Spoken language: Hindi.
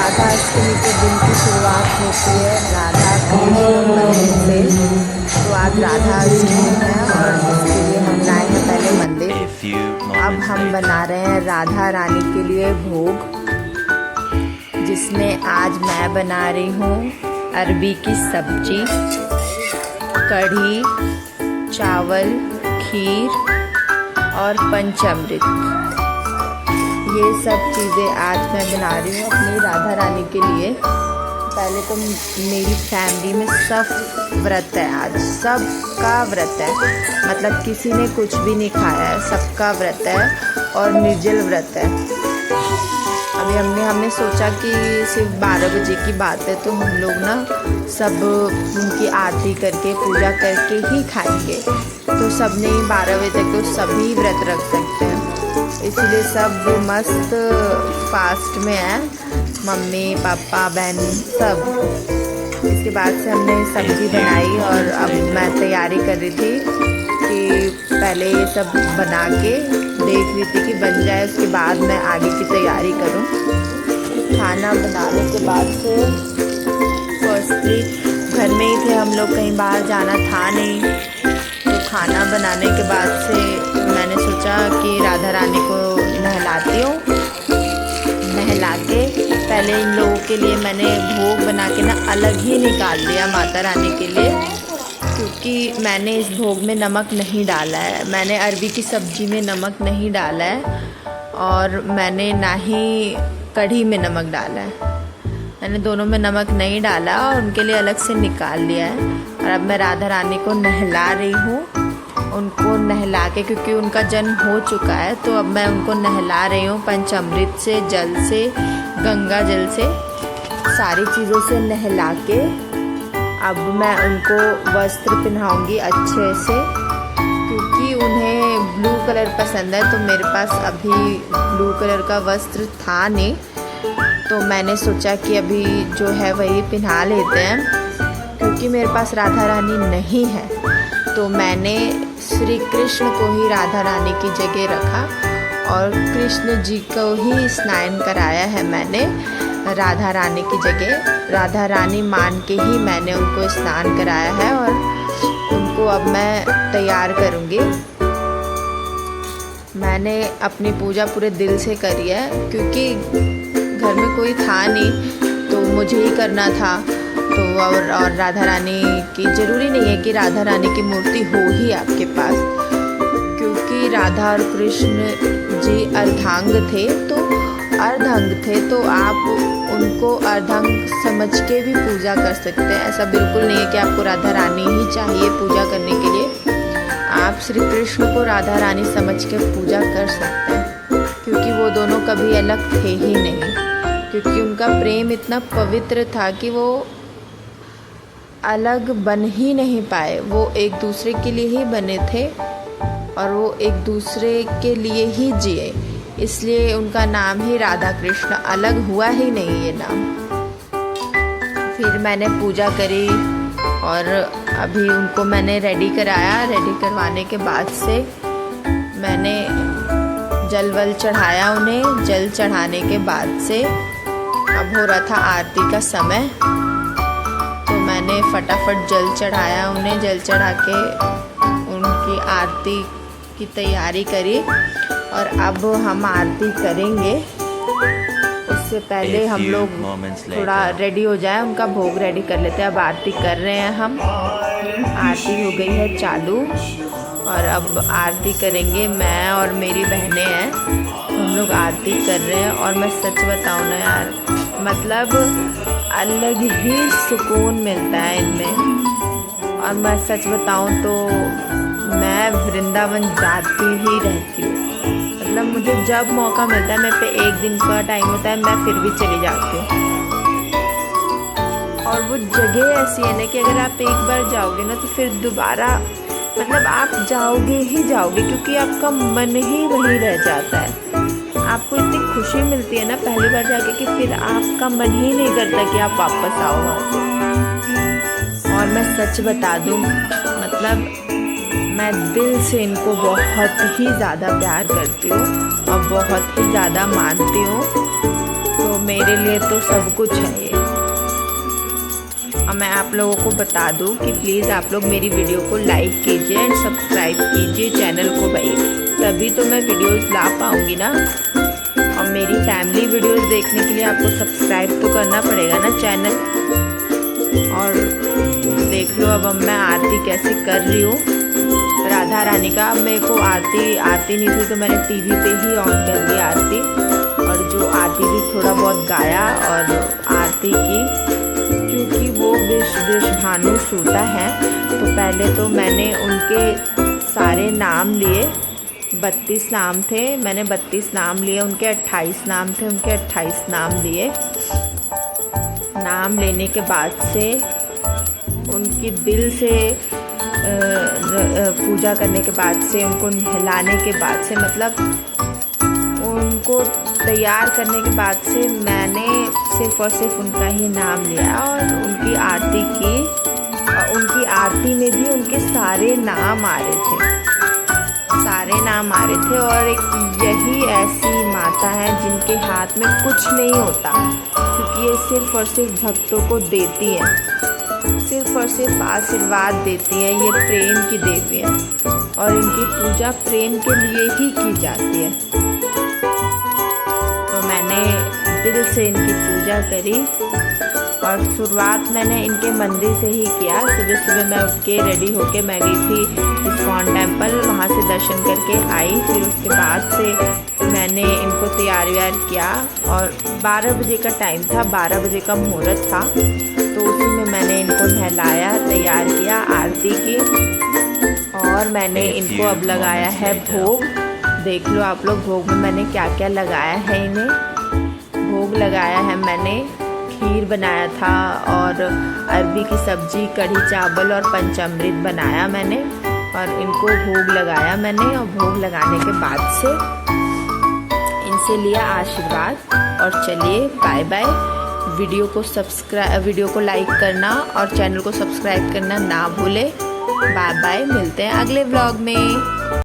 राधा अष्टमी के दिन की शुरुआत होती है राधा कृष्ण मंदिर से। तो आज राधा अष्टमी है और इसके लिए हम लाए हैं पहले मंदिर। अब हम बना रहे हैं राधा रानी के लिए भोग, जिसमें आज मैं बना रही हूँ अरबी की सब्जी, कढ़ी, चावल, खीर और पंचामृत। ये सब चीज़ें आज मैं बना रही हूँ अपनी राधा रानी के लिए। पहले तो मेरी फैमिली में सब व्रत है, आज सबका व्रत है, मतलब किसी ने कुछ भी नहीं खाया है, सबका व्रत है और निर्जल व्रत है। अभी हमने सोचा कि सिर्फ 12 बजे की बात है तो हम लोग ना सब उनकी आरती करके पूजा करके ही खाएंगे। तो सबने 12 बजे तक तो सभी व्रत रख सकते हैं, इसलिए सब मस्त फास्ट में है, मम्मी पापा बहन सब। इसके बाद से हमने सब्जी बनाई और अब मैं तैयारी कर रही थी कि पहले ये सब बना के देख रही थी कि बन जाए, उसके बाद मैं आगे की तैयारी करूं। खाना बनाने के बाद से फर्स्टली घर में ही थे हम लोग, कहीं बाहर जाना था नहीं। तो खाना बनाने के बाद से मैंने सोचा कि राधा रानी को नहलाती हूँ। नहला के पहले इन लोगों के लिए मैंने भोग बना के ना अलग ही निकाल दिया माता रानी के लिए, क्योंकि मैंने इस भोग में नमक नहीं डाला है। मैंने अरबी की सब्ज़ी में नमक नहीं डाला है और मैंने ना ही कढ़ी में नमक डाला है। मैंने दोनों में नमक नहीं डाला और उनके लिए अलग से निकाल लिया है। और अब मैं राधा रानी को नहला रही हूँ, उनको नहला के, क्योंकि उनका जन्म हो चुका है तो अब मैं उनको नहला रही हूँ पंचामृत से, जल से, गंगा जल से, सारी चीज़ों से नहला के अब मैं उनको वस्त्र पहनाऊँगी अच्छे से, क्योंकि उन्हें ब्लू कलर पसंद है। तो मेरे पास अभी ब्लू कलर का वस्त्र था नहीं, तो मैंने सोचा कि अभी जो है वही पहना लेते हैं। क्योंकि मेरे पास राधा रानी नहीं है तो मैंने श्री कृष्ण को ही राधा रानी की जगह रखा और कृष्ण जी को ही स्नान कराया है मैंने राधा रानी की जगह। राधा रानी मान के ही मैंने उनको स्नान कराया है और उनको अब मैं तैयार करूँगी। मैंने अपनी पूजा पूरे दिल से करी है, क्योंकि घर में कोई था नहीं तो मुझे ही करना था। तो और राधा रानी की ज़रूरी नहीं है कि राधा रानी की मूर्ति हो ही आपके पास, क्योंकि राधा और कृष्ण जी अर्धांग थे तो आप उनको अर्धांग समझ के भी पूजा कर सकते हैं। ऐसा बिल्कुल नहीं है कि आपको राधा रानी ही चाहिए पूजा करने के लिए। आप श्री कृष्ण को राधा रानी समझ के पूजा कर सकते हैं, क्योंकि वो दोनों कभी अलग थे ही नहीं, क्योंकि उनका प्रेम इतना पवित्र था कि वो अलग बन ही नहीं पाए। वो एक दूसरे के लिए ही बने थे और वो एक दूसरे के लिए ही जिए, इसलिए उनका नाम ही राधा कृष्ण, अलग हुआ ही नहीं ये नाम। फिर मैंने पूजा करी और अभी उनको मैंने रेडी कराया। रेडी करवाने के बाद से मैंने जल वल चढ़ाया उन्हें। जल चढ़ाने के बाद से अब हो रहा था आरती का समय, तो मैंने फटाफट जल चढ़ाया उन्हें। जल चढ़ा के उनकी आरती की तैयारी करी और अब हम आरती करेंगे। उससे पहले हम लोग थोड़ा रेडी हो जाए, उनका भोग रेडी कर लेते हैं। अब आरती कर रहे हैं हम। आरती हो गई है चालू और अब आरती करेंगे। मैं और मेरी बहनें हैं, हम लोग आरती कर रहे हैं। और मैं सच बताऊँ ना यार, मतलब अलग ही सुकून मिलता है इनमें। और मैं सच बताऊँ तो मैं वृंदावन जाती ही रहती हूँ, मतलब मुझे जब मौका मिलता है, मेरे पे एक दिन का टाइम होता है, मैं फिर भी चली जाती हूँ। और वो जगह ऐसी है ना कि अगर आप एक बार जाओगे ना तो फिर दोबारा, मतलब आप जाओगे ही जाओगे, क्योंकि आपका मन ही वहीं रह जाता है। आपको इतनी खुशी मिलती है ना पहली बार जाके कि फिर आपका मन ही नहीं करता कि आप वापस आओ वहाँ से। और मैं सच बता दूँ, मतलब मैं दिल से इनको बहुत ही ज़्यादा प्यार करती हूँ और बहुत ही ज़्यादा मानती हूँ। तो मेरे लिए तो सब कुछ है ये। अब मैं आप लोगों को बता दूं कि प्लीज़ आप लोग मेरी वीडियो को लाइक कीजिए एंड सब्सक्राइब कीजिए चैनल को भाई, तभी तो मैं वीडियोस ला पाऊँगी ना। और मेरी फैमिली वीडियोस देखने के लिए आपको सब्सक्राइब तो करना पड़ेगा ना चैनल। और देख लो अब मैं आरती कैसे कर रही हूँ राधा रानी का। अब मेरे को आरती आती नहीं थी तो मैंने टीवी पे ही ऑन कर दी आरती, और जो आरती भी थोड़ा बहुत गाया और आरती की, क्योंकि वो भानु सूता है। तो पहले तो मैंने उनके सारे नाम लिए, 32 नाम थे, मैंने 32 नाम लिए, उनके 28 नाम थे, उनके 28 नाम लिए। नाम लेने के बाद से उनकी दिल से पूजा करने के बाद से, उनको नहलाने के बाद से, मतलब उनको तैयार करने के बाद से मैंने सिर्फ़ और सिर्फ उनका ही नाम लिया और उनकी आरती की। और उनकी आरती में भी उनके सारे नाम आ रहे थे, सारे नाम आ रहे थे। और एक यही ऐसी माता है जिनके हाथ में कुछ नहीं होता, क्योंकि ये सिर्फ़ और सिर्फ भक्तों को देती हैं, सिर्फ और सिर्फ आशीर्वाद देती हैं। ये प्रेम की देवी है और इनकी पूजा प्रेम के लिए ही की जाती है। तो मैंने दिल से इनकी पूजा करी और शुरुआत मैंने इनके मंदिर से ही किया। सुबह सुबह मैं उठ के रेडी होके मैं गई थी इस्कॉन टेम्पल, वहाँ से दर्शन करके आई। फिर उसके बाद से मैंने इनको तैयार व्यार किया और 12 बजे का टाइम था, 12 बजे का मुहूर्त था, तो उसी में मैंने इनको नहलाया, तैयार किया, आरती की। और मैंने इनको अब लगाया है भोग। देख लो आप लोग भोग में मैंने क्या क्या लगाया है। इन्हें भोग लगाया है मैंने, खीर बनाया था और अरबी की सब्जी, कढ़ी चावल और पंचामृत बनाया मैंने, और इनको भोग लगाया मैंने। और भोग लगाने के बाद से इनसे लिया आशीर्वाद। और चलिए बाय बाय। वीडियो को लाइक करना और चैनल को सब्सक्राइब करना ना भूले। बाय बाय, मिलते हैं अगले व्लॉग में।